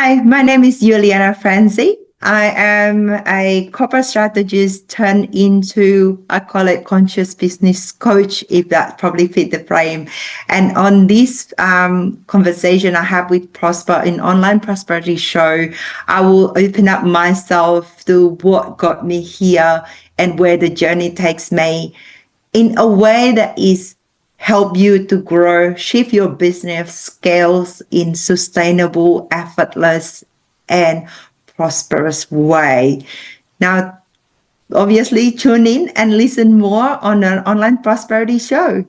Hi, my name is YulianaFrancie. I am a corporate strategist turned into, I call it conscious business coach, if that probably fit the frame. And on this conversation I have with Prosper in Online Prosperity Show, I will open up myself to what got me here and where the journey takes me in a way that is help you to grow, shift your business scales in sustainable, effortless, and prosperous way. Now, obviously, tune in and listen more on an Online Prosperity Show.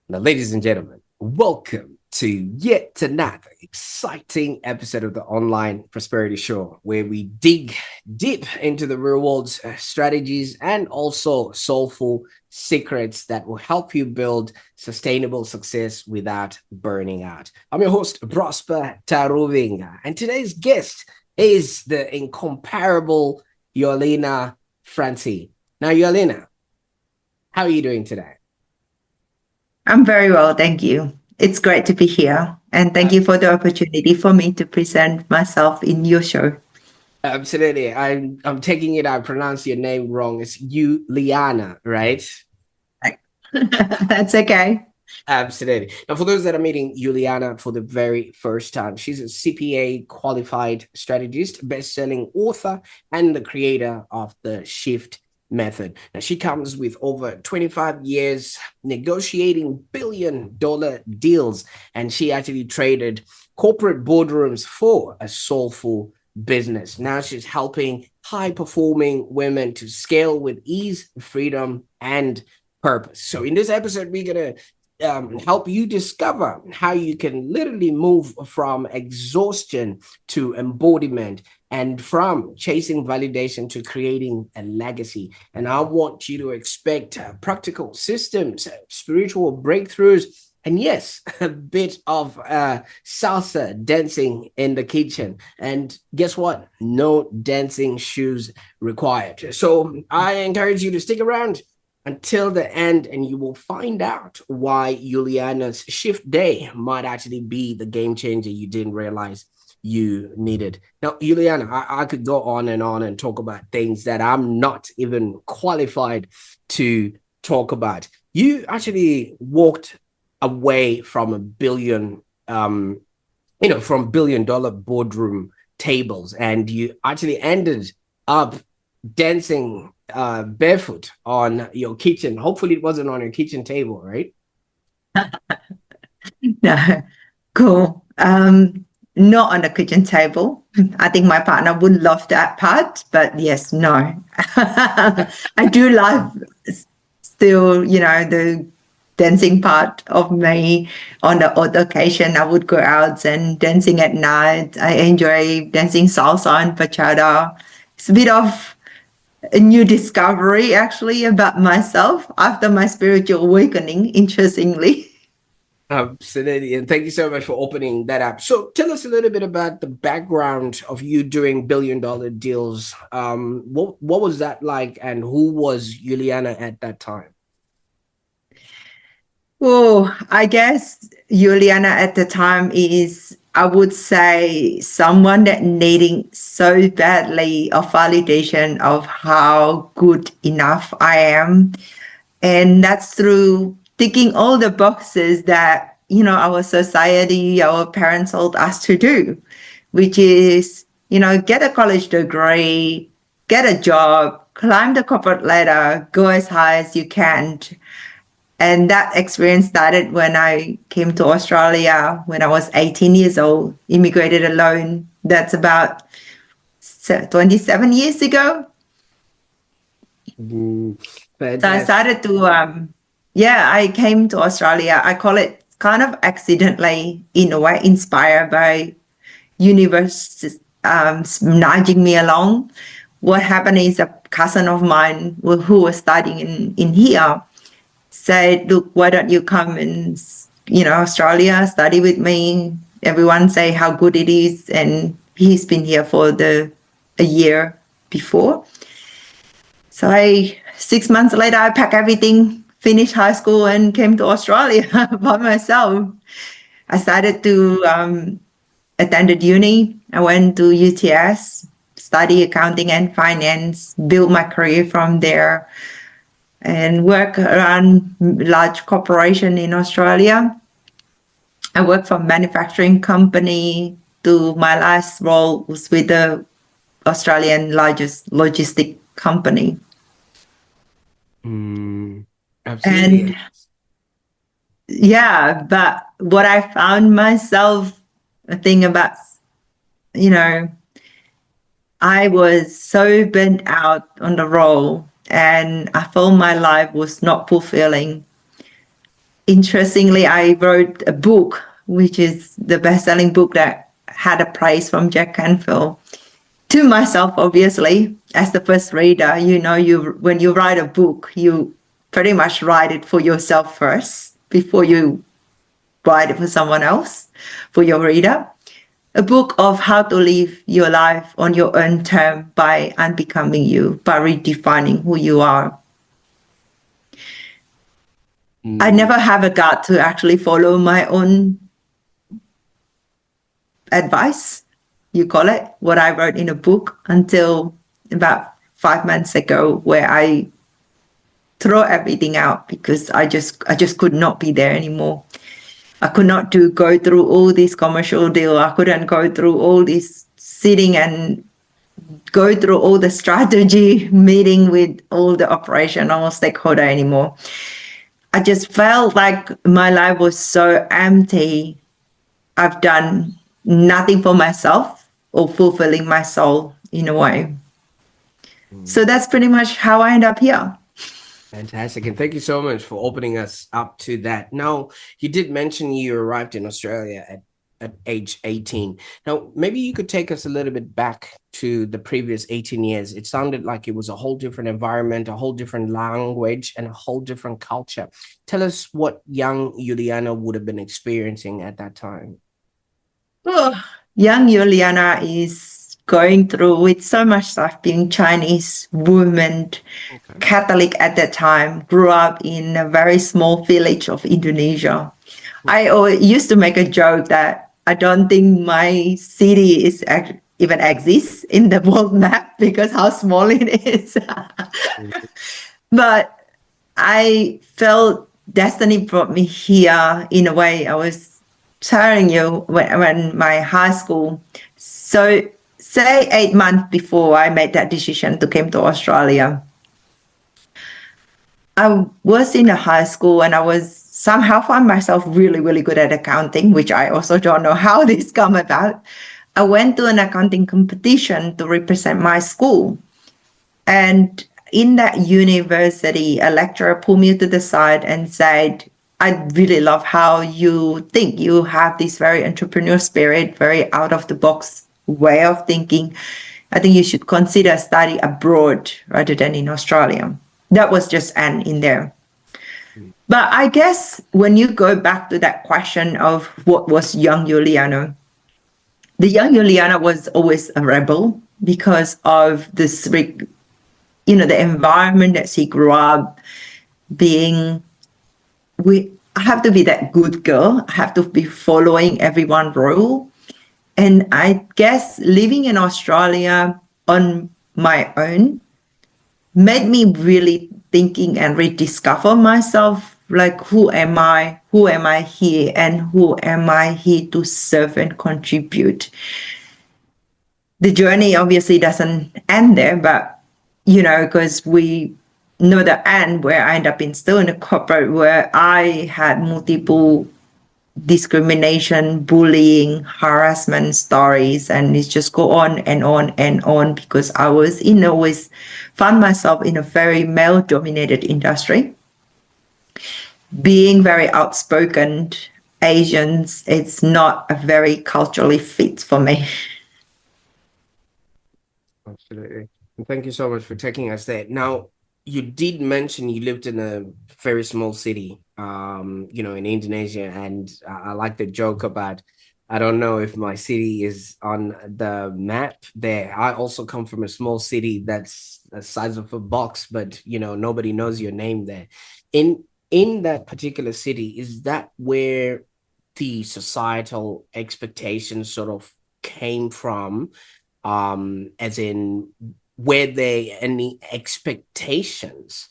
Now, ladies and gentlemen, welcome to yet another exciting episode of the Online Prosperity Show, where we dig deep into the real world's strategies and also soulful secrets that will help you build sustainable success without burning out. I'm your host, Prosper Taruvinga, and today's guest is the incomparable YulianaFrancie. Now, Yuliana, how are you doing today? I'm very well, thank you. It's great to be here. And thank you for the opportunity for me to present myself in your show. Absolutely. I'm taking it, I pronounce your name wrong. It's Yuliana, right? That's okay. Absolutely. Now, for those that are meeting Yuliana for the very first time, she's a CPA qualified strategist, best-selling author, and the creator of the SHIFTMethod. Now, she comes with over 25 years negotiating billion-dollar deals, and she actually traded corporate boardrooms for a soulful business. Now she's helping high-performing women to scale with ease, freedom, and purpose. So in this episode, we're going to help you discover how you can literally move from exhaustion to embodiment and from chasing validation to creating a legacy. And I want you to expect practical systems, spiritual breakthroughs, and yes, a bit of salsa dancing in the kitchen. And guess what? No dancing shoes required. So I encourage you to stick around until the end, and you will find out why Yuliana's shift day might actually be the game changer you didn't realize you needed. Now, Yuliana, I could go on and talk about things that I'm not even qualified to talk about. You actually walked away from from billion-dollar boardroom tables, and you actually ended up dancing barefoot on your kitchen. Hopefully it wasn't on your kitchen table, right? No, cool. Not on the kitchen table. I think my partner would love that part, but yes, no. I do love still, the dancing part of me. On the odd occasion, I would go out and dancing at night. I enjoy dancing salsa and bachata. It's a bit of a new discovery actually about myself after my spiritual awakening, interestingly. Absolutely. And thank you so much for opening that up. So tell us a little bit about the background of you doing billion-dollar deals. What was that like, and who was Yuliana at that time? Well, I guess Yuliana at the time is, I would say, someone that needing so badly a validation of how good enough I am. And that's through ticking all the boxes that, our society, our parents told us to do, which is, get a college degree, get a job, climb the corporate ladder, go as high as you can. And that experience started when I came to Australia when I was 18 years old, immigrated alone. That's about 27 years ago. So I started to, I came to Australia. I call it kind of accidentally, in a way, inspired by universe nudging me along. What happened is a cousin of mine who was studying in here said, look, why don't you come and, Australia, study with me, everyone say how good it is, and he's been here for a year before. So 6 months later, I packed everything, finished high school, and came to Australia by myself. I started to attended uni. I went to UTS, study accounting and finance, built my career from there, and work around large corporation in Australia. I worked for a manufacturing company. To my last role was with the Australian largest logistic company. Absolutely. And yeah, but what I found myself a thing about, I was so burnt out on the role, and I felt my life was not fulfilling. Interestingly, I wrote a book, which is the best-selling book that had a praise from Jack Canfield, to myself, obviously, as the first reader. When you write a book, you pretty much write it for yourself first before you write it for someone else, for your reader. A book of how to live your life on your own term by unbecoming you, by redefining who you are. I never have a gut to actually follow my own advice, you call it, what I wrote in a book, until about 5 months ago, where I throw everything out because I just could not be there anymore. I could not go through all this commercial deal. I couldn't go through all this sitting and go through all the strategy meeting with all the operational stakeholder anymore. I just felt like my life was so empty. I've done nothing for myself or fulfilling my soul in a way. So that's pretty much how I end up here. Fantastic. And thank you so much for opening us up to that. Now, you did mention you arrived in Australia at age 18. Now, maybe you could take us a little bit back to the previous 18 years. It sounded like it was a whole different environment, a whole different language, and a whole different culture. Tell us what young Yuliana would have been experiencing at that time. Oh, young Yuliana is going through with so much stuff, being Chinese woman, Catholic at that time, grew up in a very small village of Indonesia. I used to make a joke that I don't think my city even exists in the world map because how small it is. But I felt destiny brought me here in a way. I was telling you when my high school, so say 8 months before I made that decision to come to Australia, I was in a high school and I was somehow found myself really, really good at accounting, which I also don't know how this come about. I went to an accounting competition to represent my school. And in that university, a lecturer pulled me to the side and said, I really love how you think. You have this very entrepreneurial spirit, very out of the box way of thinking. I think you should consider study abroad rather than in Australia. That was just an in there. But I guess when you go back to that question of what was young Yuliana, the young Yuliana was always a rebel because of this, the environment that she grew up being. I have to be that good girl. I have to be following everyone's rule. And I guess living in Australia on my own made me really thinking and rediscover myself, like who am I here, and who am I here to serve and contribute. The journey obviously doesn't end there, but because we know the end, where I end up still in a corporate where I had multiple discrimination, bullying, harassment stories, and it just go on and on and on because I was always found myself in a very male-dominated industry. Being very outspoken, Asians, it's not a very culturally fit for me. Absolutely. And thank you so much for taking us there. Now, you did mention you lived in a very small city, in Indonesia. And I like the joke about I don't know if my city is on the map there. I also come from a small city that's the size of a box, but nobody knows your name there. In in that particular city, is that where the societal expectations sort of came from? As in, were there any expectations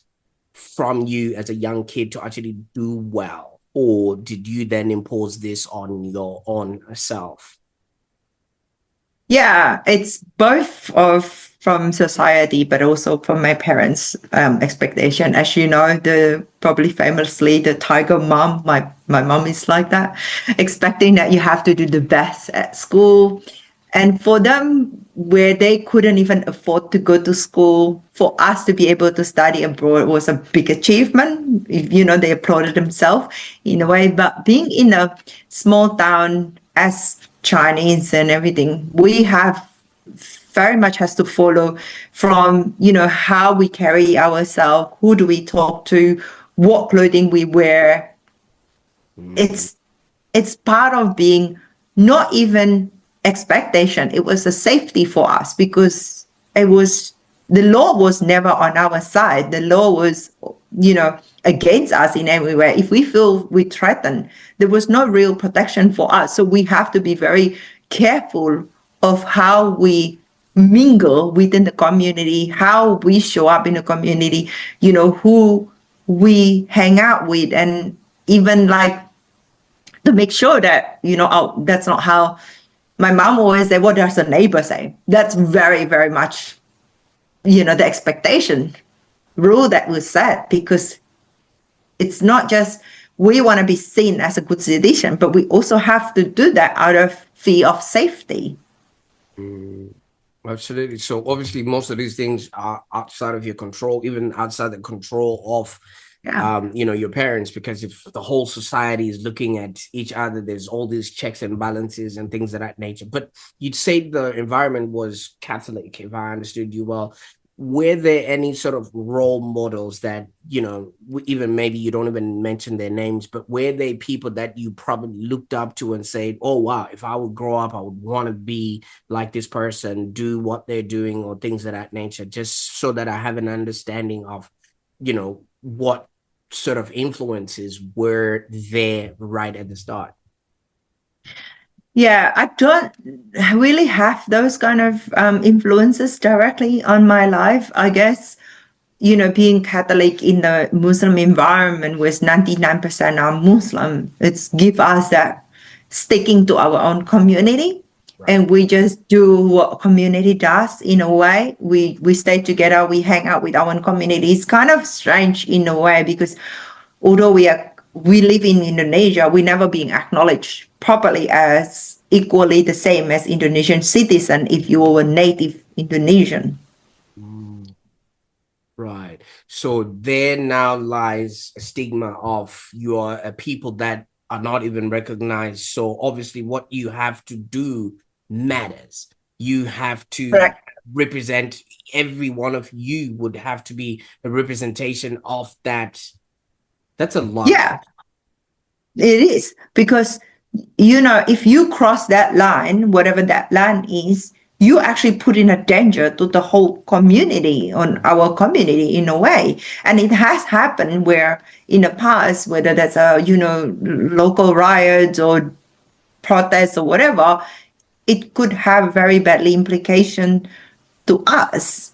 from you as a young kid to actually do well, or did you then impose this on your own self? Yeah, it's both of from society, but also from my parents' expectation. As you know, the probably famously the tiger mom. My mom is like that, expecting that you have to do the best at school, and for them, where they couldn't even afford to go to school, for us to be able to study abroad was a big achievement. They applauded themselves in a way. But being in a small town as Chinese and everything, we have very much has to follow from, how we carry ourselves, who do we talk to, what clothing we wear. Mm. It's part of being not even expectation. It was a safety for us because it was the law was never on our side. The law was, against us in every way. If we feel we threatened, there was no real protection for us. So we have to be very careful of how we mingle within the community, how we show up in the community, who we hang out with, and even like to make sure that, oh, that's not how my mom always say, what does the neighbor say? That's very, very much, the expectation rule that was set, because it's not just we want to be seen as a good citizen, but we also have to do that out of fear of safety. Mm. Absolutely. So obviously, most of these things are outside of your control, even outside the control of Yeah. your parents, because if the whole society is looking at each other, there's all these checks and balances and things of that nature. But you'd say the environment was Catholic, if I understood you well. Were there any sort of role models that, even maybe you don't even mention their names, but were they people that you probably looked up to and said, oh, wow, if I would grow up, I would want to be like this person, do what they're doing, or things of that nature, just so that I have an understanding of, what sort of influences were there right at the start? Yeah, I don't really have those kind of influences directly on my life. I guess, being Catholic in the Muslim environment with 99% are Muslim, it's give us that sticking to our own community. Right. And we just do what community does in a way. We stay together, we hang out with our own community. It's kind of strange in a way because although we live in Indonesia, we never being acknowledged properly as equally the same as Indonesian citizen if you were a native Indonesian. Mm. Right. So there now lies a stigma of you are a people that are not even recognized. So obviously, what you have to do matters. You have to Correct. represent, every one of you would have to be a representation of that. That's a lot. Yeah, it is because, if you cross that line, whatever that line is, you actually put in a danger to the whole community, on our community in a way. And it has happened where in the past, whether that's local riots or protests or whatever, it could have very badly implication to us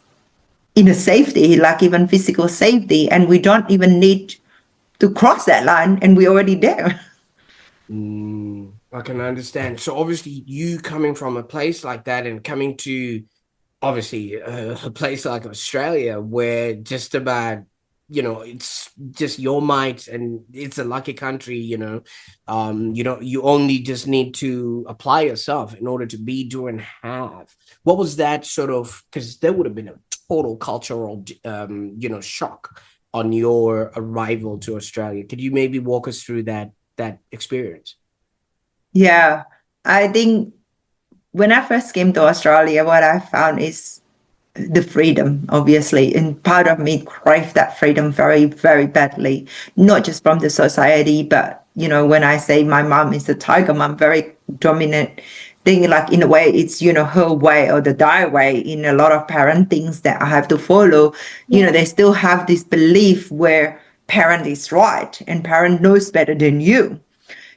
in a safety, like even physical safety. And we don't even need to cross that line, and we're already there. I can understand. So obviously, you coming from a place like that and coming to obviously a place like Australia, where just about it's just your might, and it's a lucky country. You only just need to apply yourself in order to be, do, and have. What was that sort of? Because there would have been a total cultural shock on your arrival to Australia. Could you maybe walk us through that experience? Yeah, I think when I first came to Australia, what I found is the freedom, obviously. And part of me craved that freedom very, very badly, not just from the society, but when I say my mom is a tiger mom, very dominant thing, like in a way it's, her way or the die way in a lot of parentings that I have to follow. They still have this belief where parent is right and parent knows better than you.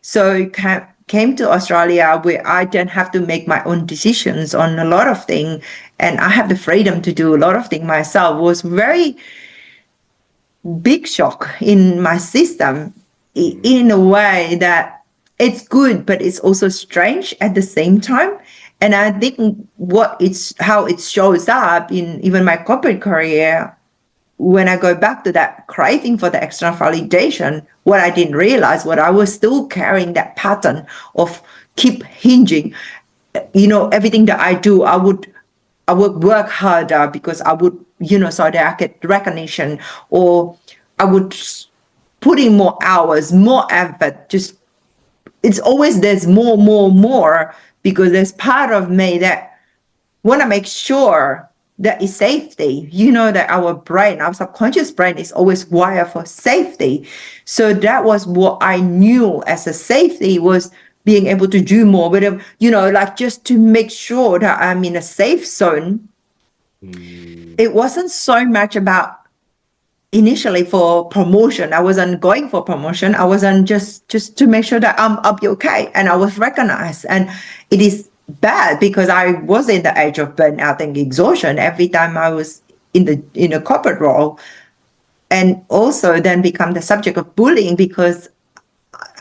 So came to Australia where I don't have to make my own decisions on a lot of things, and I have the freedom to do a lot of things myself. Was very big shock in my system, in a way that it's good, but it's also strange at the same time. And I think how it shows up in even my corporate career, when I go back to that craving for the external validation, what I didn't realize, what I was still carrying that pattern of keep hinging. Everything that I do, I would work harder because I would, so that I get recognition, or I would put in more hours, more effort. Just, it's always there's more, because there's part of me that want to make sure that is safety. That our brain, our subconscious brain is always wired for safety. So that was what I knew as a safety, was being able to do more, but like just to make sure that I'm in a safe zone. It wasn't so much about initially for promotion. I wasn't going for promotion. I wasn't just to make sure that I'll be okay and I was recognized. And it is bad because I was in the age of burnout and exhaustion every time I was in a corporate role, and also then become the subject of bullying because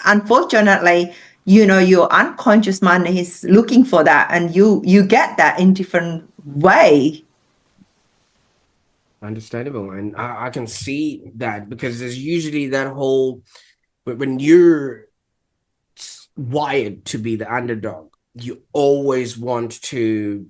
unfortunately, your unconscious mind is looking for that, and you get that in different way. Understandable. And I can see that, because there's usually that whole, when you're wired to be the underdog, you always want to,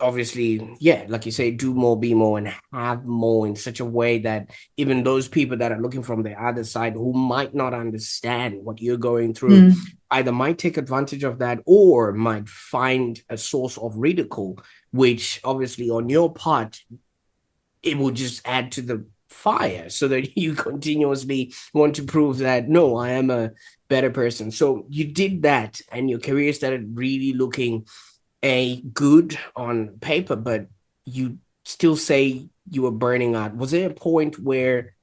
obviously, like you say, do more, be more, and have more in such a way that even those people that are looking from the other side, who might not understand what you're going through, either might take advantage of that or might find a source of ridicule, which obviously on your part, it will just add to the fire, so that you continuously want to prove that, no, I am a better person. So you did that, and your career started really looking good on paper, but you still say you were burning out. Was there a point where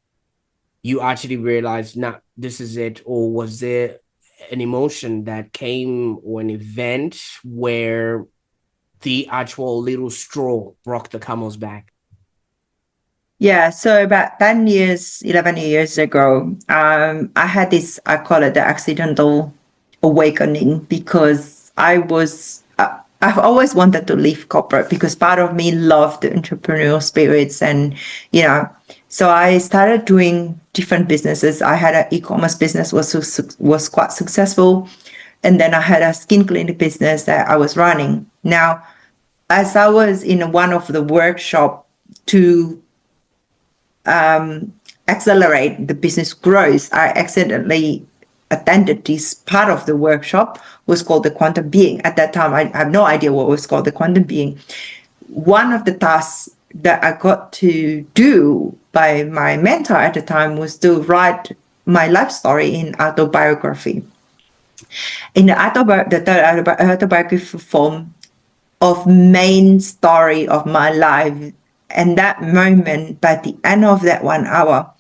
you actually realized, nah, this is it? Or was there an emotion that came, or an event where the actual little straw broke the camel's back? Yeah, so about 10 years, 11 years ago, I had this, I call it the accidental awakening, because I've always wanted to leave corporate because part of me loved the entrepreneurial spirits, and, so I started doing different businesses. I had an e-commerce business, was quite successful. And then I had a skin clinic business that I was running. Now, as I was in one of the workshop to accelerate the business growth, I accidentally attended this part of the workshop, was called the quantum being. At that time, I have no idea what was called the quantum being. One of the tasks that I got to do by my mentor at the time was to write my life story in autobiography. In the autobiography form of main story of my life. And that moment, by the end of that 1 hour,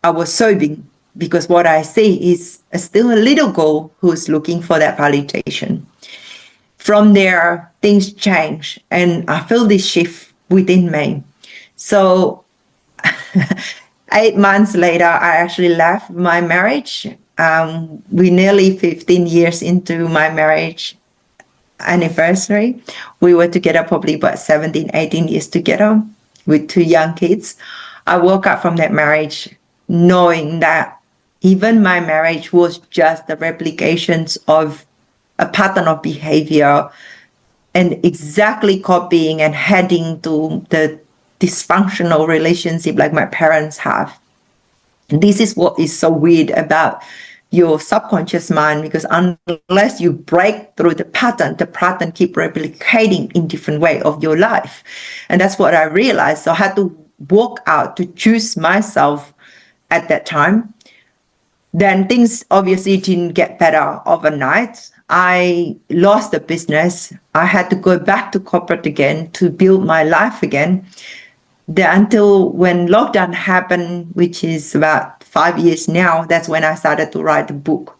I was sobbing, because what I see is still a little girl who's looking for that validation. From there, things change, and I feel this shift within me. So 8 months later, I actually left my marriage. We nearly 15 years into my marriage anniversary. We were together probably about 17, 18 years together, with 2 young kids. I woke up from that marriage knowing that even my marriage was just the replications of a pattern of behavior, and exactly copying and heading to the dysfunctional relationship like my parents have. This is what is so weird about your subconscious mind, because unless you break through the pattern keep replicating in different way of your life. And that's what I realized. So I had to walk out to choose myself at that time. Then things obviously didn't get better overnight. I lost the business. I had to go back to corporate again to build my life again. Until when lockdown happened, which is about 5 years now, that's when I started to write the book.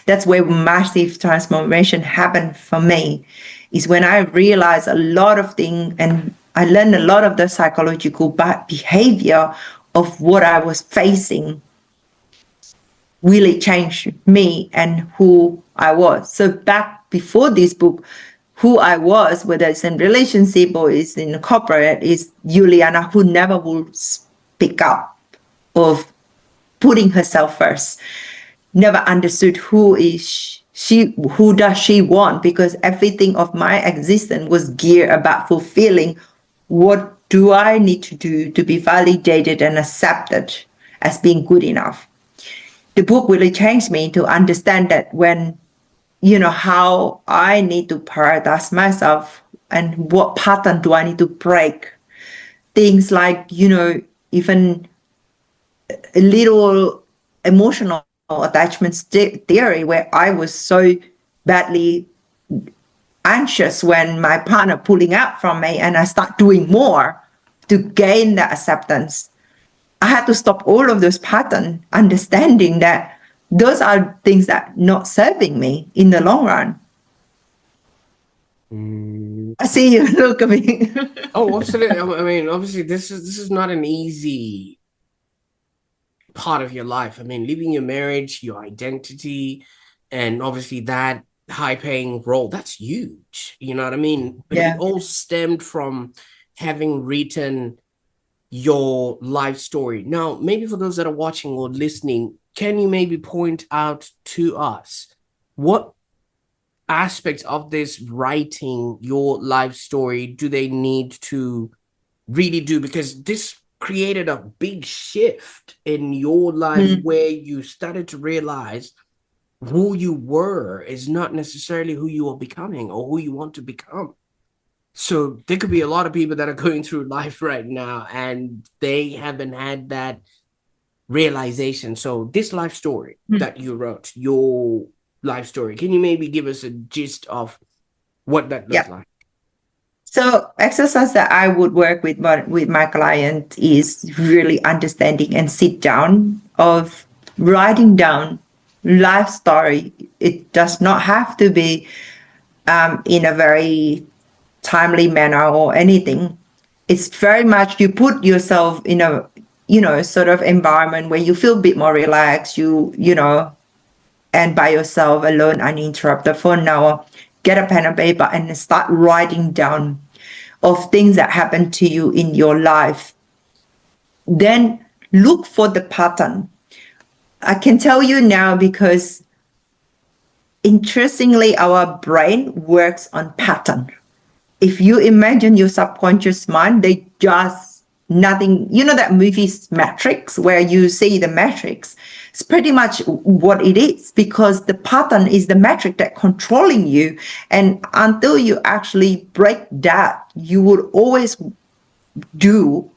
That's where massive transformation happened for me, is when I realized a lot of things and I learned a lot of the psychological behavior of what I was facing really changed me and who I was. So back before this book, who I was, whether it's in relationship or it's in corporate, is Yuliana who never will speak up of putting herself first. Never understood who is she, who does she want, because everything of my existence was geared about fulfilling what do I need to do to be validated and accepted as being good enough. The book really changed me to understand that when, how I need to prioritize myself and what pattern do I need to break. Things like, even a little emotional attachment theory where I was so badly anxious when my partner pulling out from me and I start doing more to gain that acceptance. I had to stop all of those patterns, understanding that those are things that not serving me in the long run. I see you look at me. Oh, absolutely. I mean, obviously, this is not an easy part of your life. I mean, leaving your marriage, your identity, and obviously that high-paying role, that's huge. You know what I mean? But Yeah. it all stemmed from having written your life story. Now, maybe for those that are watching or listening, can you maybe point out to us what aspects of this writing your life story do they need to really do? Because this created a big shift in your life where you started to realize who you were is not necessarily who you are becoming or who you want to become. So there could be a lot of people that are going through life right now and they haven't had that realization. So this life story that you wrote, your life story, can you maybe give us a gist of what that looks like? So exercise that I would work with my client is really understanding and sit down of writing down life story. It does not have to be in a very timely manner or anything. It's very much you put yourself in a sort of environment where you feel a bit more relaxed. And by yourself, alone, uninterrupted for an hour. Get a pen and paper and start writing down of things that happen to you in your life. Then look for the pattern. I can tell you now because interestingly, our brain works on pattern. If you imagine your subconscious mind, they just nothing, that movie Matrix where you see the matrix. It's pretty much what it is because the pattern is the metric that controlling you. And until you actually break that, you would always do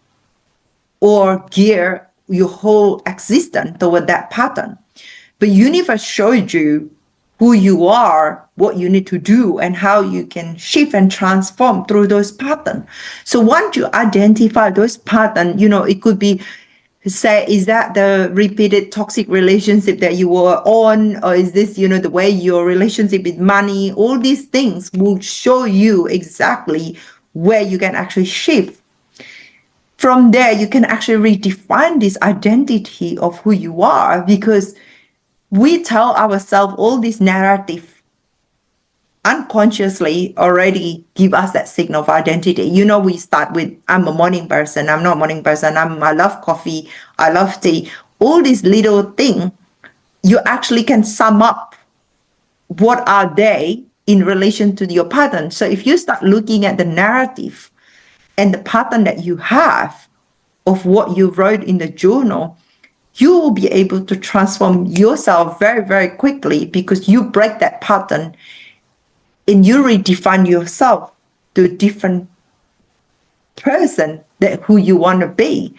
or gear your whole existence toward that pattern. But universe showed you who you are, what you need to do, and how you can shift and transform through those patterns. So once you identify those patterns, it could be, say, is that the repeated toxic relationship that you were on, or is this, the way your relationship with money? All these things will show you exactly where you can actually shift. From there, you can actually redefine this identity of who you are because we tell ourselves all this narrative unconsciously already give us that signal of identity. We start with, I'm a morning person, I'm not a morning person, I love coffee, I love tea. All these little things, you actually can sum up what are they in relation to your pattern. So if you start looking at the narrative and the pattern that you have of what you wrote in the journal, you will be able to transform yourself very, very quickly because you break that pattern and you redefine yourself to a different person that who you want to be.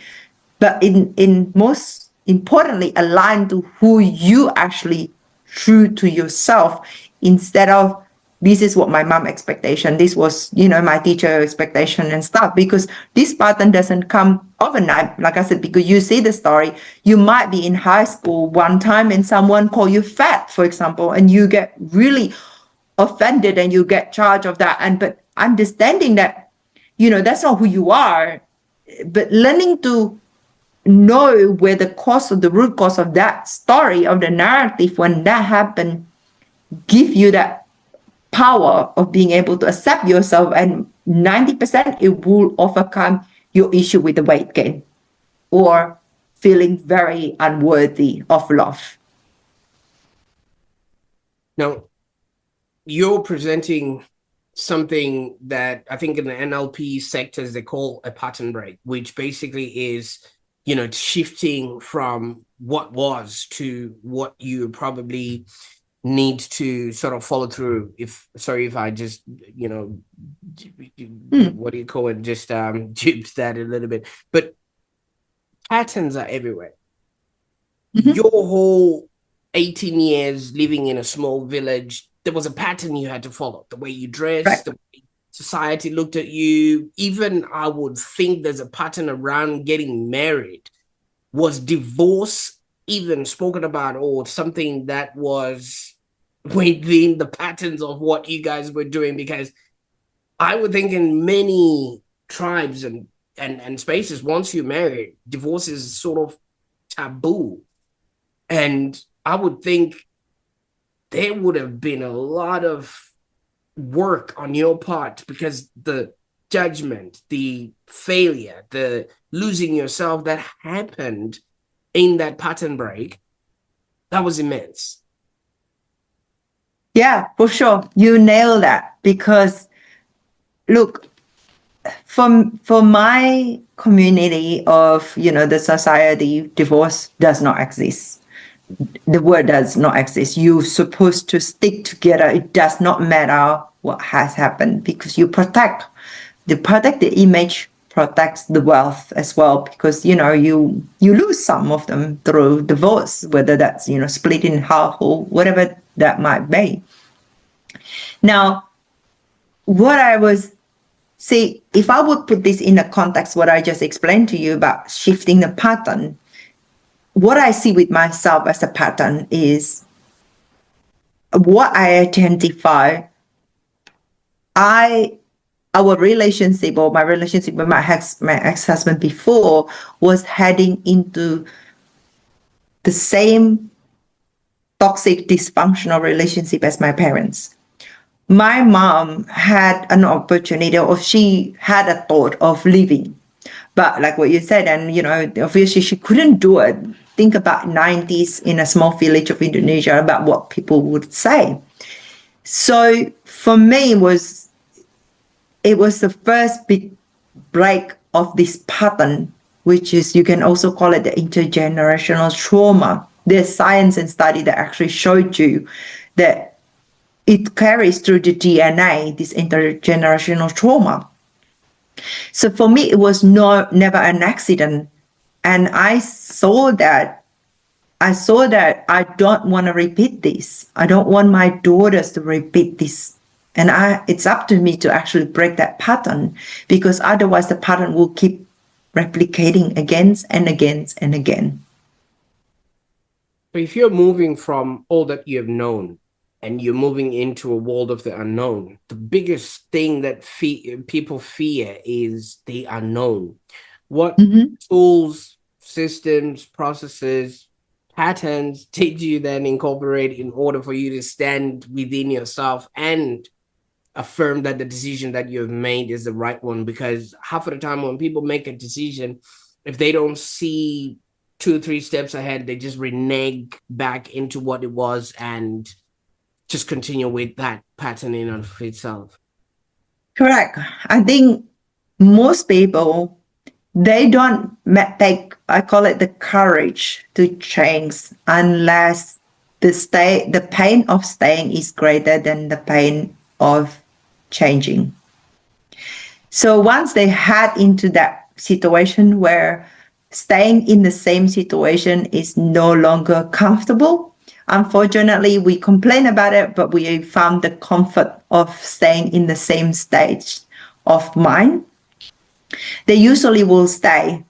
But in most importantly, align to who you actually true to yourself, instead of this is what my mom expectation, this was, my teacher expectation and stuff, because this pattern doesn't come overnight. Like I said, because you see the story, you might be in high school one time and someone call you fat, for example, and you get really offended and you get charge of that. But understanding that, that's not who you are, but learning to know where the root cause of that story, of the narrative, when that happened, give you that power of being able to accept yourself, and 90% it will overcome your issue with the weight gain or feeling very unworthy of love. Now, you're presenting something that I think in the NLP sectors they call a pattern break, which basically is, shifting from what was to what you probably need to sort of follow through. If I just, what do you call it? Just duped that a little bit. But patterns are everywhere. Mm-hmm. Your whole 18 years living in a small village, there was a pattern you had to follow. The way you dressed, right. The way society looked at you. Even I would think there's a pattern around getting married. Was divorce even spoken about, or something that was within the patterns of what you guys were doing? Because I would think in many tribes and spaces, once you're married, divorce is sort of taboo. And I would think there would have been a lot of work on your part, because the judgment, the failure, the losing yourself that happened in that pattern break, that was immense. Yeah, for sure. You nailed that. Because look, for my community of, the society, divorce does not exist. The word does not exist. You're supposed to stick together. It does not matter what has happened, because you protect the image, protects the wealth as well, because you lose some of them through divorce, whether that's split in half or whatever that might be. Now, if I would put this in a context, what I just explained to you about shifting the pattern, what I see with myself as a pattern is what I identify. Our relationship, or my relationship with my ex-husband before, was heading into the same toxic, dysfunctional relationship as my parents. My mom had an opportunity, or she had a thought of leaving. But like what you said, and obviously she couldn't do it. Think about 90s in a small village of Indonesia, about what people would say. So for me, it was the first big break of this pattern, which is, you can also call it the intergenerational trauma. There's science and study that actually showed you that it carries through the DNA, this intergenerational trauma. So for me, it was never an accident. And I saw that I don't want to repeat this. I don't want my daughters to repeat this. And it's up to me to actually break that pattern, because otherwise the pattern will keep replicating again and again and again. So if you're moving from all that you have known and you're moving into a world of the unknown, the biggest thing that people fear is the unknown. What tools, systems, processes, patterns did you then incorporate in order for you to stand within yourself and affirm that the decision that you've made is the right one? Because half of the time when people make a decision, if they don't see 2 or 3 steps ahead, they just renege back into what it was and just continue with that pattern in of itself. Correct. I think most people, they don't take, I call it the courage to change, unless the pain of staying is greater than the pain of changing. So once they head into that situation where Staying in the same situation is no longer comfortable. Unfortunately, we complain about it, but we found the comfort of staying in the same state of mind. They usually will stay.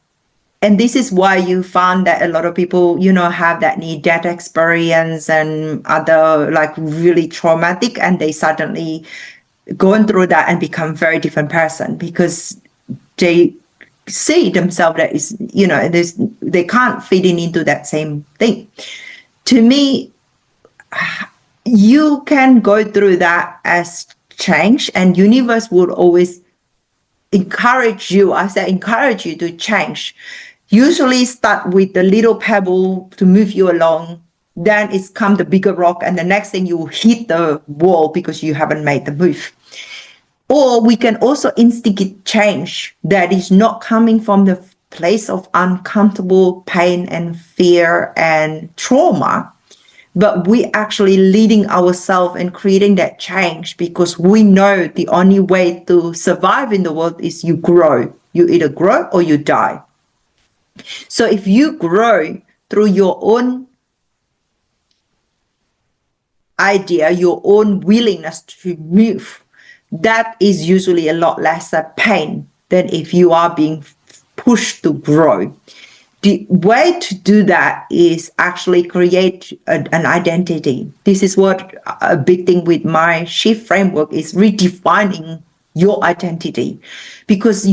And this is why you found that a lot of people, have that near-death experience and other like really traumatic, and they suddenly going through that and become very different person because they see themselves that is, they can't fit into that same thing. To me, you can go through that as change, and universe would always encourage you. I say encourage you to change. Usually start with the little pebble to move you along. Then it's come the bigger rock, and the next thing you will hit the wall because you haven't made the move. Or we can also instigate change that is not coming from the place of uncomfortable pain and fear and trauma, but we actually leading ourselves and creating that change because we know the only way to survive in the world is you grow. You either grow or you die. So if you grow through your own idea, your own willingness to move, that is usually a lot less pain than if you are being pushed to grow. The way to do that is actually create an identity. This is what a big thing with my SHIFT framework is, redefining your identity, because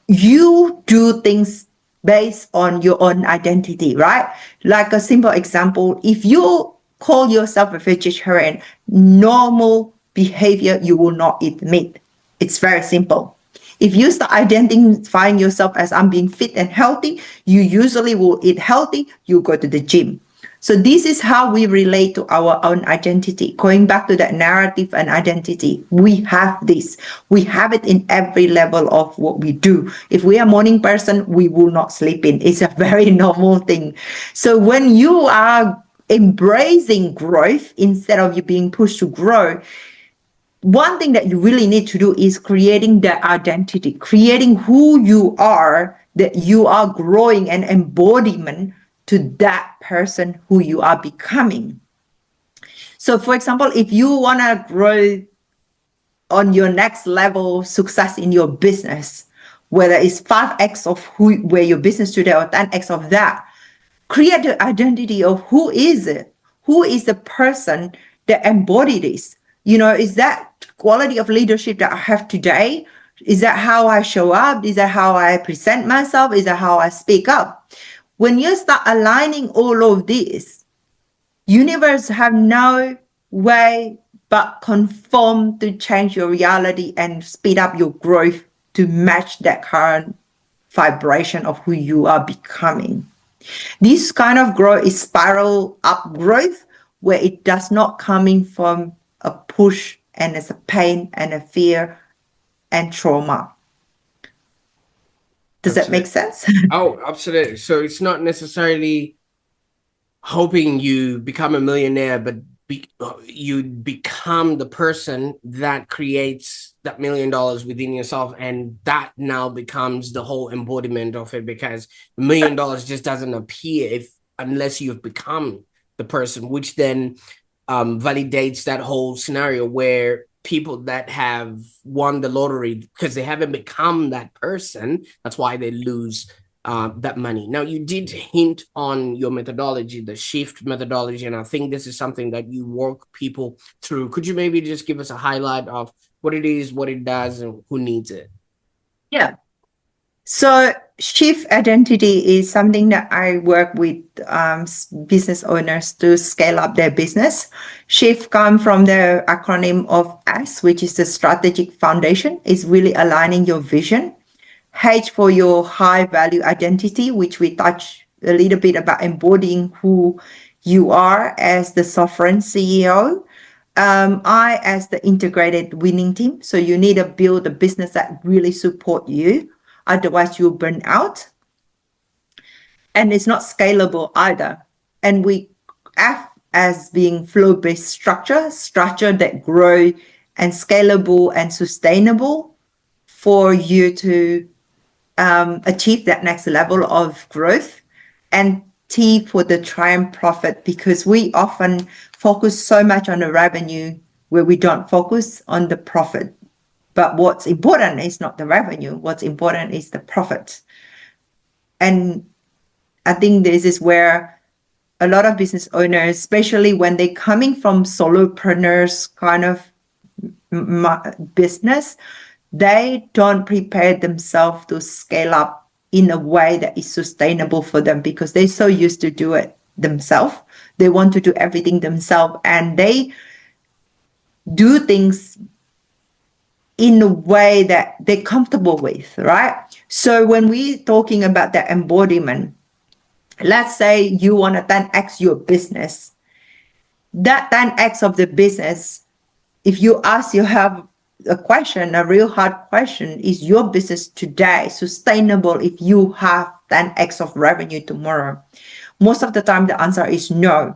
you do things based on your own identity, right? Like a simple example, if you call yourself a vegetarian, normal behavior, you will not eat meat. It's very simple. If you start identifying yourself as I'm being fit and healthy, you usually will eat healthy, you go to the gym. So this is how we relate to our own identity. Going back to that narrative and identity, we have this. We have it in every level of what we do. If we are a morning person, we will not sleep in. It's a very normal thing. So when you are embracing growth instead of you being pushed to grow, one thing that you really need to do is creating that identity, creating who you are, that you are growing an embodiment to that person who you are becoming. So for example, if you want to grow on your next level success in your business, whether it's 5x of where your business today or 10x of that, create the identity of who is it? Who is the person that embodies this? Is that quality of leadership that I have today? Is that how I show up? Is that how I present myself? Is that how I speak up? When you start aligning all of this, universe have no way but conform to change your reality and speed up your growth to match that current vibration of who you are becoming. This kind of growth is spiral up growth, where it does not coming from a push and as a pain and a fear and trauma. Does that make sense? Oh, absolutely. So it's not necessarily hoping you become a millionaire, but you become the person that creates that $1 million within yourself, and that now becomes the whole embodiment of it, because $1 million just doesn't appear unless you've become the person, which then validates that whole scenario where people that have won the lottery, because they haven't become that person, that's why they lose that money. Now, you did hint on your methodology, the SHIFT methodology, and I think this is something that you work people through. Could you maybe just give us a highlight of what it is, what it does, and who needs it? Yeah. So SHIFT identity is something that I work with business owners to scale up their business. SHIFT comes from the acronym of S, which is the strategic foundation. It's really aligning your vision. H for your high value identity, which we touch a little bit about embodying who you are as the sovereign CEO. I as the integrated winning team. So you need to build a business that really support you. Otherwise, you'll burn out. And it's not scalable either. And we F as being flow-based structure that grow and scalable and sustainable for you to achieve that next level of growth, and T for the try and profit, because we often focus so much on the revenue where we don't focus on the profit. But what's important is not the revenue. What's important is the profit. And I think this is where a lot of business owners, especially when they're coming from solopreneurs kind of business, they don't prepare themselves to scale up in a way that is sustainable for them, because they're so used to do it themselves. They want to do everything themselves, and they do things in a way that they're comfortable with, right? So when we're talking about that embodiment, let's say you want to 10x your business. That 10x of the business, if you ask, you have a question, a real hard question, is your business today sustainable if you have 10x of revenue tomorrow? Most of the time, the answer is no.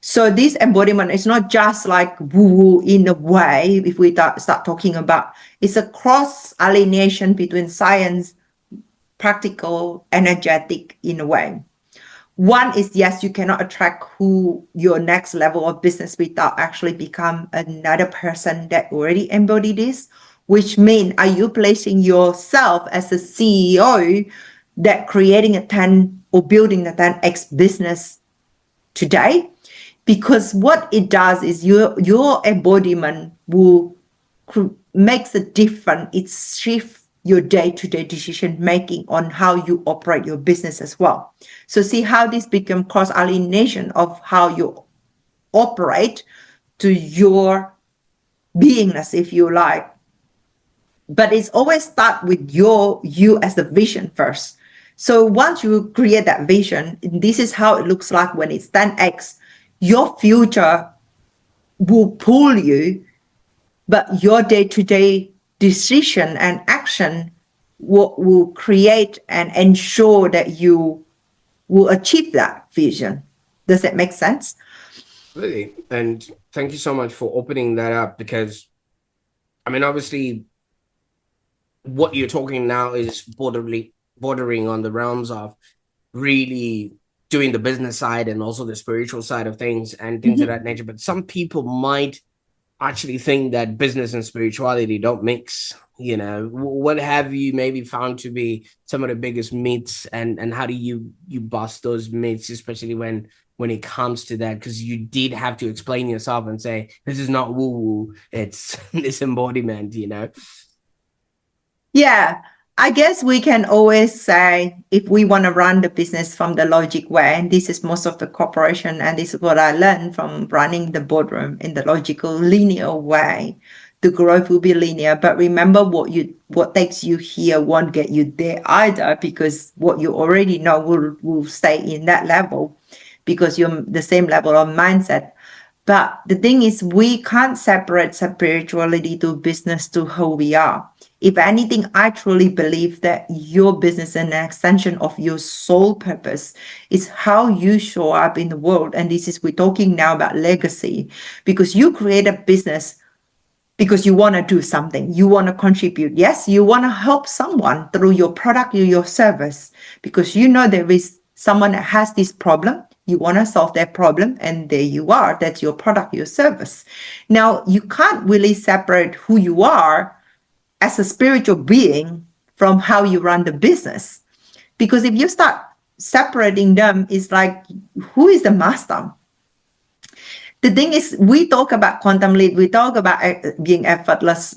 So this embodiment is not just like woo-woo in a way. If we start talking about, it's a cross alienation between science, practical, energetic in a way. One is, yes, you cannot attract who your next level of business without actually become another person that already embodied this, which means, are you placing yourself as a CEO that creating a 10 or building a 10x business today? Because what it does is your embodiment will makes a difference. It shifts your day-to-day decision making on how you operate your business as well. So see how this become cross alienation of how you operate to your beingness, if you like. But it's always start with you as the vision first. So once you create that vision, this is how it looks like when it's 10x. Your future will pull you, but your day-to-day decision and action will create and ensure that you will achieve that vision. Does that make sense? Really. And thank you so much for opening that up, because I mean, obviously, what you're talking now is bordering on the realms of really doing the business side and also the spiritual side of things and things of that nature. But some people might actually think that business and spirituality don't mix. You know, what have you maybe found to be some of the biggest myths, and how do you bust those myths, especially when it comes to that? Because you did have to explain yourself and say, this is not woo woo, it's this embodiment, you know. Yeah, I guess we can always say, if we want to run the business from the logic way, and this is most of the corporation, and this is what I learned from running the boardroom in the logical, linear way, the growth will be linear. But remember, what takes you here won't get you there either, because what you already know will stay in that level, because you're the same level of mindset. But the thing is, we can't separate spirituality to business to who we are. If anything, I truly believe that your business is an extension of your soul purpose. It's how you show up in the world. And this is, we're talking now about legacy, because you create a business because you want to do something. You want to contribute. Yes, you want to help someone through your product or your service, because you know there is someone that has this problem. You want to solve that problem, and there you are. That's your product, your service. Now, you can't really separate who you are as a spiritual being from how you run the business. Because if you start separating them, it's like, who is the master? The thing is, we talk about quantum leap, we talk about being effortless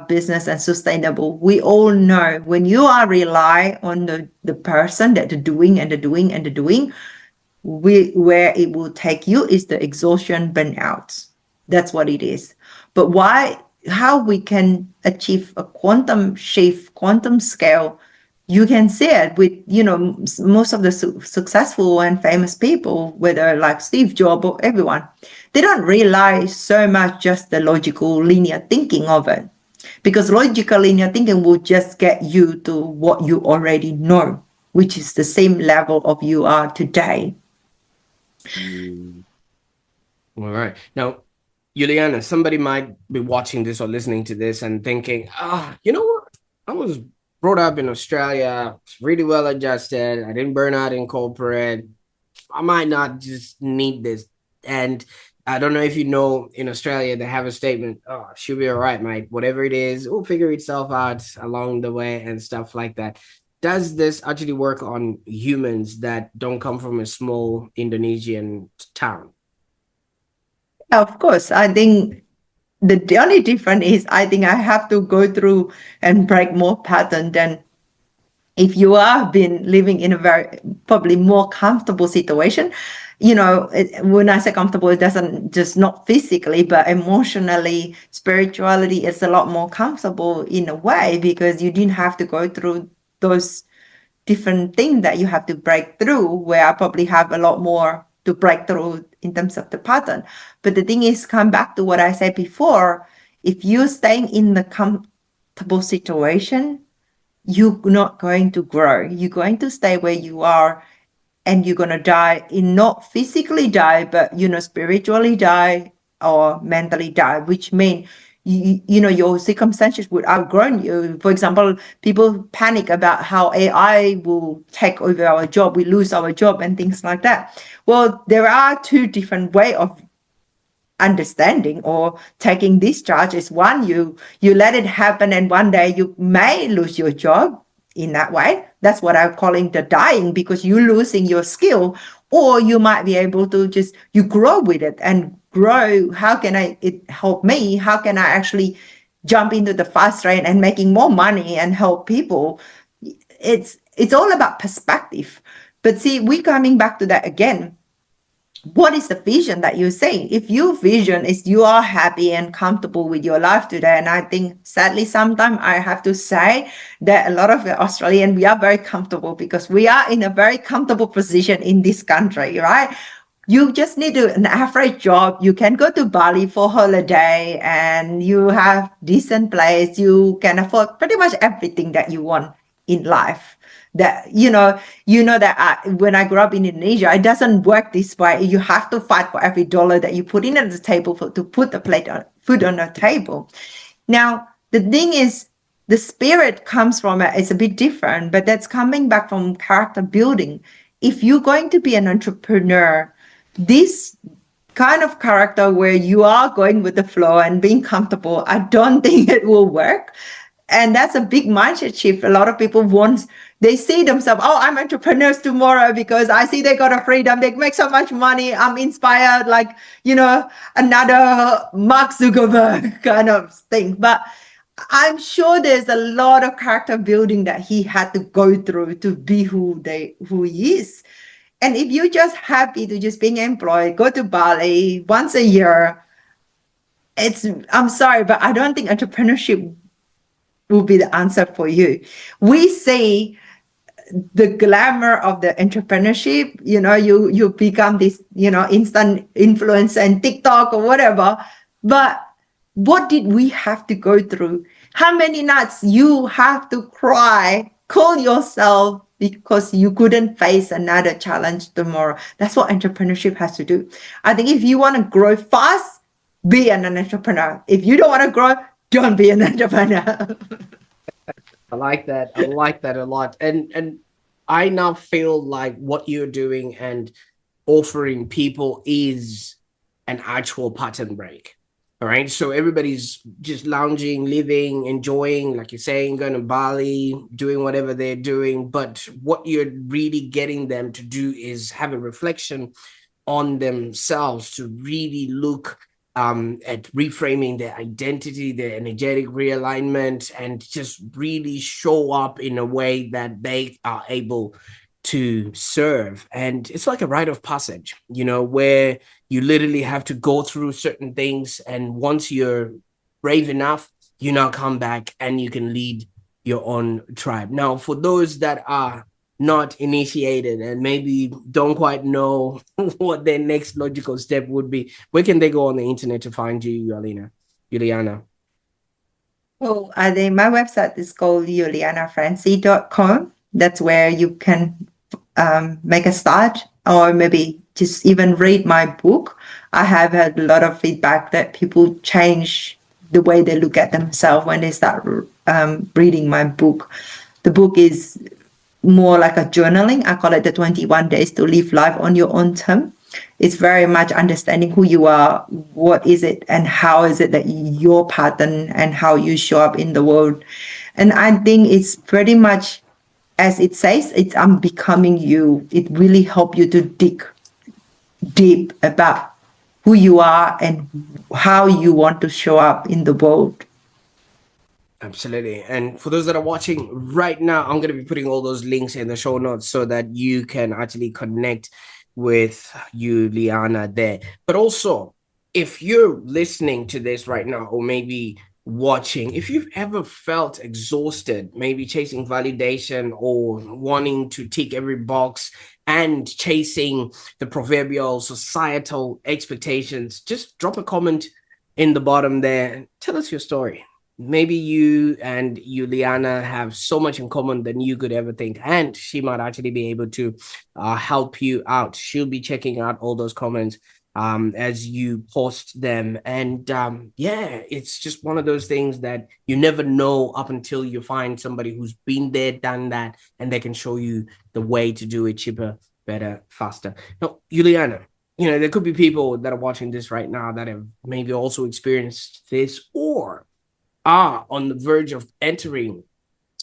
business and sustainable. We all know when you are rely on the person that the doing and the doing and the doing, where it will take you is the exhaustion, burnout. That's what it is. But how we can achieve a quantum shift, quantum scale, you can see it with, most of the successful and famous people, whether like Steve Jobs or everyone, they don't realize so much just the logical linear thinking of it, because logical linear thinking will just get you to what you already know, which is the same level of you are today. All right. Now, Yuliana, somebody might be watching this or listening to this and thinking, you know what? I was brought up in Australia, really well adjusted. I didn't burn out in corporate. I might not just need this. And I don't know if you know, in Australia, they have a statement, oh, should be all right, mate. Whatever it is, it will figure itself out along the way and stuff like that. Does this actually work on humans that don't come from a small Indonesian town? Of course, I think the only difference is I think I have to go through and break more pattern than if you are been living in a very probably more comfortable situation. When I say comfortable, it doesn't just not physically, but emotionally, spirituality is a lot more comfortable in a way because you didn't have to go through those different things that you have to break through, where I probably have a lot more to break through in terms of the pattern. But the thing is, come back to what I said before, if you're staying in the comfortable situation, you're not going to grow. You're going to stay where you are, and you're going to die, in not physically die, but spiritually die or mentally die, which means your circumstances would outgrow you. For example, people panic about how AI will take over our job, we lose our job and things like that. Well, there are two different ways of understanding or taking this charge. Is one, you let it happen, and one day you may lose your job. In that way, that's what I'm calling the dying, because you're losing your skill. Or you might be able to just you grow with it and grow. How can it help me? How can I actually jump into the fast lane and making more money and help people? It's all about perspective. But see, we're coming back to that again. What is the vision that you're saying? If your vision is you are happy and comfortable with your life today, and I think sadly sometimes I have to say that a lot of Australians, we are very comfortable because we are in a very comfortable position in this country, right? You just need an average job. You can go to Bali for holiday and you have decent place. You can afford pretty much everything that you want in life. That that when I grew up in Indonesia, it doesn't work this way. You have to fight for every dollar that you put in at the table to put the food on the table. Now the thing is, the spirit comes from it. It's a bit different, but that's coming back from character building. If you're going to be an entrepreneur, this kind of character where you are going with the flow and being comfortable, I don't think it will work. And that's a big mindset shift. A lot of people they see themselves, oh, I'm entrepreneurs tomorrow because I see they got a freedom. They make so much money. I'm inspired, like, another Mark Zuckerberg kind of thing. But I'm sure there's a lot of character building that he had to go through to be who he is. And if you're just happy to just being employed, go to Bali once a year, I'm sorry, but I don't think entrepreneurship will be the answer for you. We see the glamour of the entrepreneurship, you become this, instant influencer and TikTok or whatever. But what did we have to go through? How many nights you have to cry, call yourself because you couldn't face another challenge tomorrow? That's what entrepreneurship has to do. I think if you want to grow fast, be an entrepreneur. If you don't want to grow, don't be an entrepreneur. I like that. I like that a lot. And I now feel like what you're doing and offering people is an actual pattern break. All right. So everybody's just lounging, living, enjoying, like you're saying, going to Bali, doing whatever they're doing. But what you're really getting them to do is have a reflection on themselves, to really look at reframing their identity, their energetic realignment, and just really show up in a way that they are able to serve. And it's like a rite of passage, where you literally have to go through certain things. And once you're brave enough, you now come back and you can lead your own tribe. Now, for those that are not initiated and maybe don't quite know what their next logical step would be, where can they go on the internet to find you, Yuliana? Oh, I think my website is called YulianaFrancie.com. That's where you can make a start, or maybe just even read my book. I have had a lot of feedback that people change the way they look at themselves when they start reading my book. The book is more like a journaling. I call it the 21 days to live life on your own term. It's very much understanding who you are, what is it, and how is it that your pattern and how you show up in the world. And I think it's pretty much, as it says, it's I'm becoming you. It really helps you to dig deep about who you are and how you want to show up in the world. Absolutely. And for those that are watching right now, I'm going to be putting all those links in the show notes so that you can actually connect with Yuliana there. But also, if you're listening to this right now, or maybe watching, if you've ever felt exhausted, maybe chasing validation or wanting to tick every box and chasing the proverbial societal expectations, just drop a comment in the bottom there and tell us your story. Maybe you and Yuliana have so much in common than you could ever think, and she might actually be able to help you out. She'll be checking out all those comments as you post them. And yeah, it's just one of those things that you never know up until you find somebody who's been there, done that, and they can show you the way to do it cheaper, better, faster. Now, Yuliana, there could be people that are watching this right now that have maybe also experienced this, or are on the verge of entering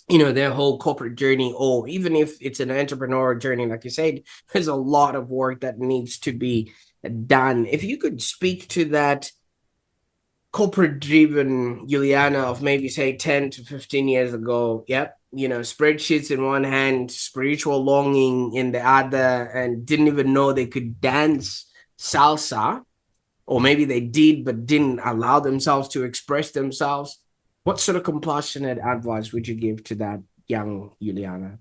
their whole corporate journey, or even if it's an entrepreneurial journey, like you said, there's a lot of work that needs to be done. If you could speak to that corporate driven Yuliana of maybe say 10 to 15 years ago, spreadsheets in one hand, spiritual longing in the other, and didn't even know they could dance salsa, or maybe they did but didn't allow themselves to express themselves, what sort of compassionate advice would you give to that young Yuliana?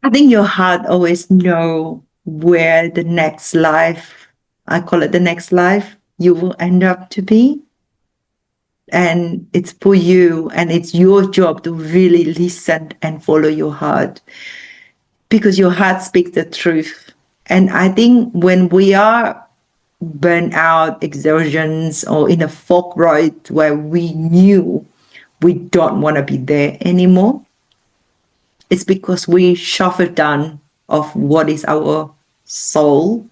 I think your heart always know where the next life, I call it the next life, you will end up to be. And it's for you, and it's your job to really listen and follow your heart, because your heart speaks the truth. And I think when we are burnt out, exertions, or in a fork road where we knew we don't want to be there anymore, it's because we shuffle down of what is our soul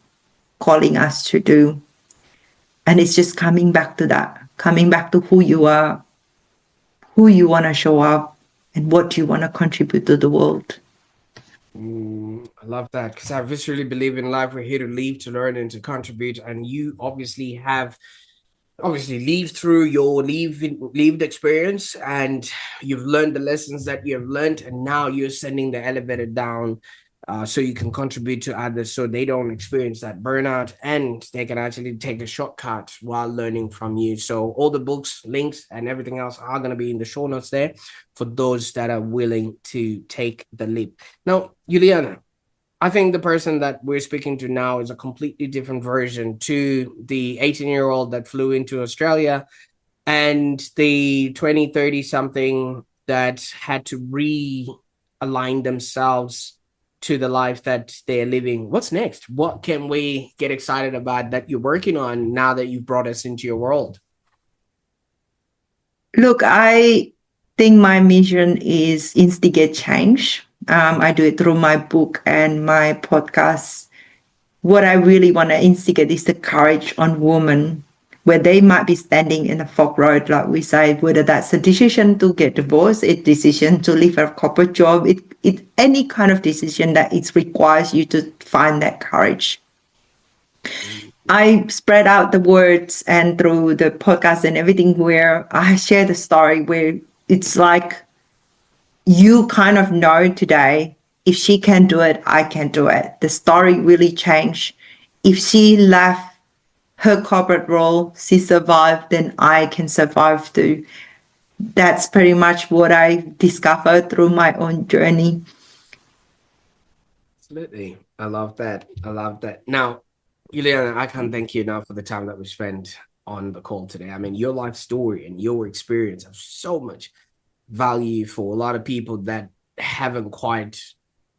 calling us to do. And it's just coming back to that, coming back to who you are, who you want to show up, and what you want to contribute to the world. I love that, because I viscerally believe in life we're here to live, to learn, and to contribute. And you obviously have lived through your lived experience, and you've learned the lessons that you have learned, and now you're sending the elevator down so you can contribute to others, so they don't experience that burnout, and they can actually take a shortcut while learning from you. So all the books, links, and everything else are going to be in the show notes there for those that are willing to take the leap. Now, Yuliana, I think the person that we're speaking to now is a completely different version to the 18-year-old that flew into Australia, and the 20, 30 something that had to realign themselves to the life that they're living. What's next? What can we get excited about that you're working on now that you've brought us into your world? Look, I think my mission is instigate change. I do it through my book and my podcast. What I really want to instigate is the courage on women, where they might be standing in a fork road, like we say, whether that's a decision to get divorced, a decision to leave a corporate job, it any kind of decision that it requires you to find that courage. I spread out the words and through the podcast and everything, where I share the story, where it's like, you kind of know today, if she can do it, I can do it. The story really changed. If she left her corporate role, she survived, then I can survive too. That's pretty much what I discovered through my own journey. Absolutely. I love that. I love that. Now, Yuliana, I can't thank you enough for the time that we spent on the call today. I mean, your life story and your experience have so much value for a lot of people that haven't quite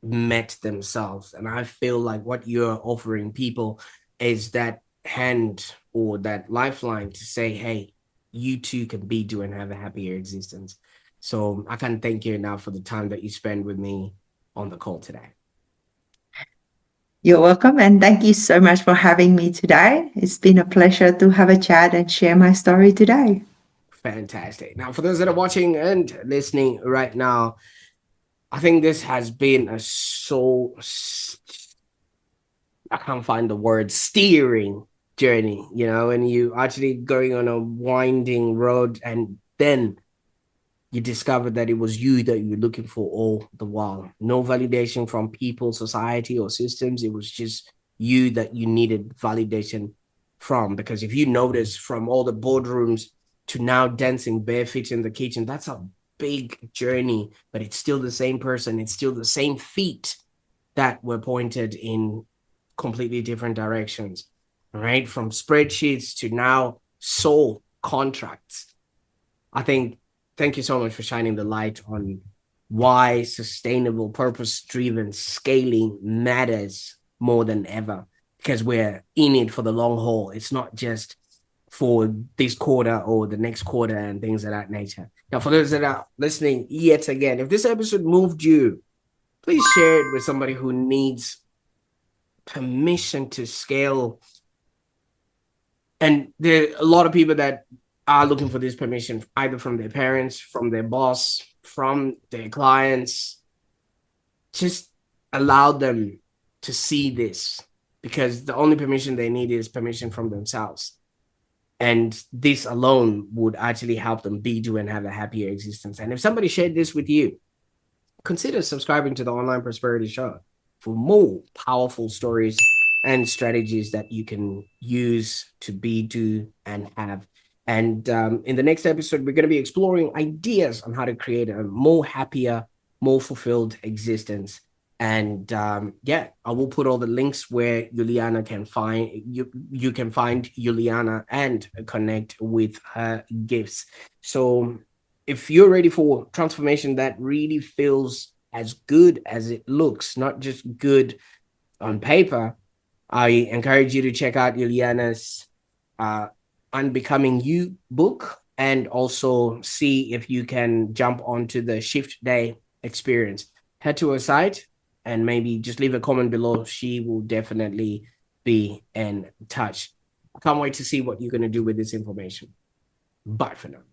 met themselves. And I feel like what you're offering people is that hand or that lifeline to say, hey, you too can be, do, and have a happier existence. So I can't thank you enough for the time that you spend with me on the call today. You're welcome, and thank you so much for having me today. It's been a pleasure to have a chat and share my story today. Fantastic. Now, for those that are watching and listening right now, I think this has been a I can't find the word, steering journey, and you actually going on a winding road, and then you discovered that it was you that you were looking for all the while. No validation from people, society, or systems. It was just you that you needed validation from. Because if you notice, from all the boardrooms to now dancing barefoot in the kitchen, that's a big journey, but it's still the same person. It's still the same feet that were pointed in completely different directions, right? From spreadsheets to now soul contracts. I think, thank you so much for shining the light on why sustainable, purpose-driven scaling matters more than ever, because we're in it for the long haul. It's not just for this quarter or the next quarter and things of that nature. Now, for those that are listening yet again, if this episode moved you, please share it with somebody who needs permission to scale. And there are a lot of people that are looking for this permission, either from their parents, from their boss, from their clients. Just allow them to see this, because the only permission they need is permission from themselves. And this alone would actually help them be, do, and have a happier existence. And if somebody shared this with you, consider subscribing to the Online Prosperity Show for more powerful stories and strategies that you can use to be, do, and have. And in the next episode, we're going to be exploring ideas on how to create a more happier, more fulfilled existence. And I will put all the links where Yuliana can find you can find Yuliana and connect with her gifts. So if you're ready for transformation that really feels as good as it looks, not just good on paper, I encourage you to check out Yuliana's Unbecoming You book, and also see if you can jump onto the Shift Day experience. Head to her site and maybe just leave a comment below. She will definitely be in touch. I can't wait to see what you're going to do with this information. Bye for now.